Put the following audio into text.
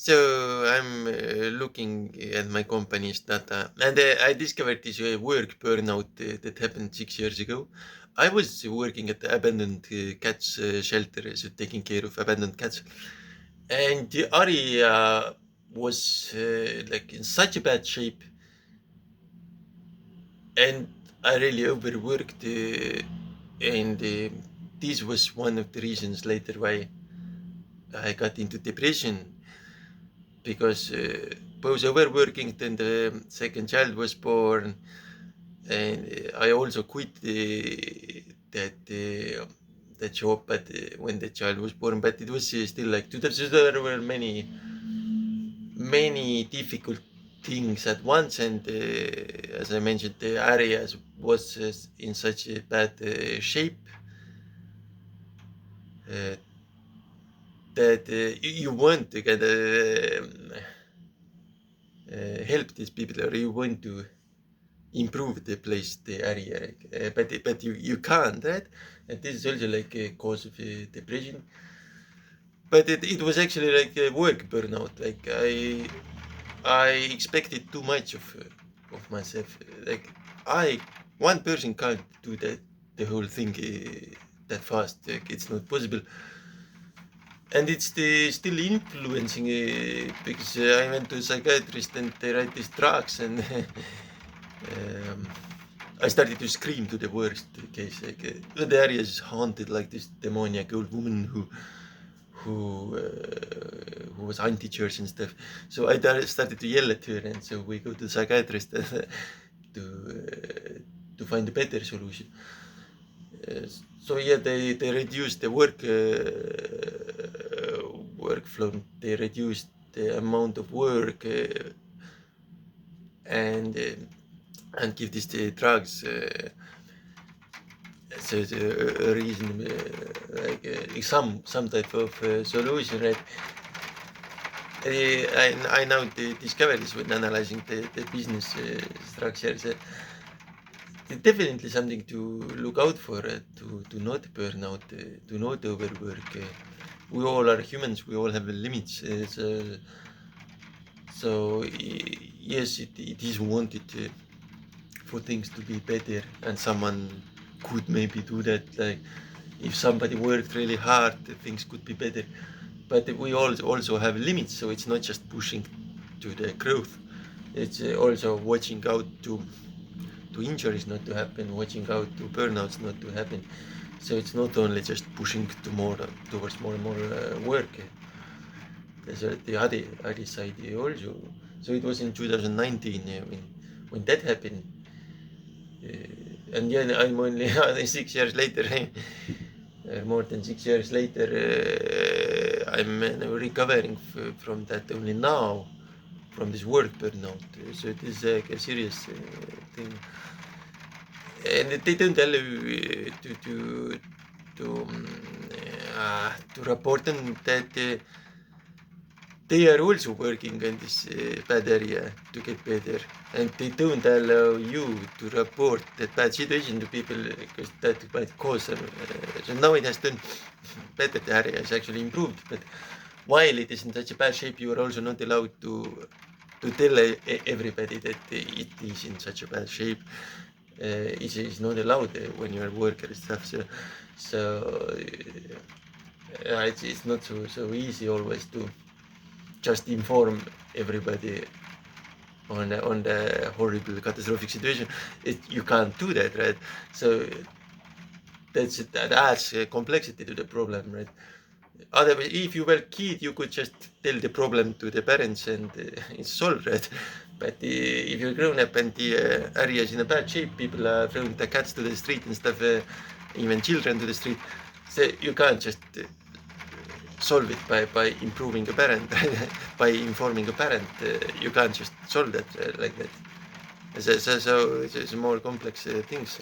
So I'm looking at my company's data, and I discovered this work burnout that happened 6 years ago. I was working at the abandoned cats shelter, so taking care of abandoned cats, and the area was like in such a bad shape, and I really overworked, and this was one of the reasons later why I got into depression because both overworking, then the second child was born, and I also quit that job. But when the child was born, but it was still like there were many difficult things at once, and as I mentioned, the area was in such a bad shape uh, that you want to get help these people, or you want to improve the place, the area, but you can't, right? And this is also like a cause of depression. But it was actually like a work burnout. Like I expected too much of myself. Like one person can't do the whole thing that fast. Like, it's not possible. And it's still influencing because I went to a psychiatrist and they write these drugs, and I started to scream to the worst case. Like the area is haunted, like this demoniac old woman who was anti-church and stuff. So I started to yell at her, and so we go to the psychiatrist to find a better solution. So yeah, they reduced the workflow. They reduced the amount of work and give these drugs. So it's a reason, like some type of solution, right? I now discovered this when analyzing the business structures. It's definitely something to look out for, to not burn out, to not overwork. We all are humans. We all have limits. So yes, it is wanted for things to be better, and someone could maybe do that. Like if somebody worked really hard, things could be better. But we also have limits, so it's not just pushing to the growth. It's also watching out to injuries not to happen, watching out to burnouts not to happen. So it's not only just pushing towards more and more work. There's the other side also. So it was in 2019 when that happened. And yeah, I'm only 6 years later, more than 6 years later, I'm recovering from that only now, from this work burnout. So it is a serious thing. And they don't allow you to report them that they are also working on this bad area to get better, and they don't allow you to report that bad situation to people because that might cause them. So now it has done better. The area is actually improved, but while it is in such a bad shape, you are also not allowed to tell everybody that it is in such a bad shape. It is not allowed when you are a worker and stuff. So it's not so easy always to just inform everybody on the horrible catastrophic situation. You can't do that, right? So that adds complexity to the problem, right? Otherwise, if you were a kid, you could just tell the problem to the parents and it's solved, right? But if you're grown up and the area is in a bad shape, people are throwing the cats to the street and stuff, even children to the street, so you can't just solve it by improving a parent, by informing a parent. You can't just solve that like that. So it's more complex things.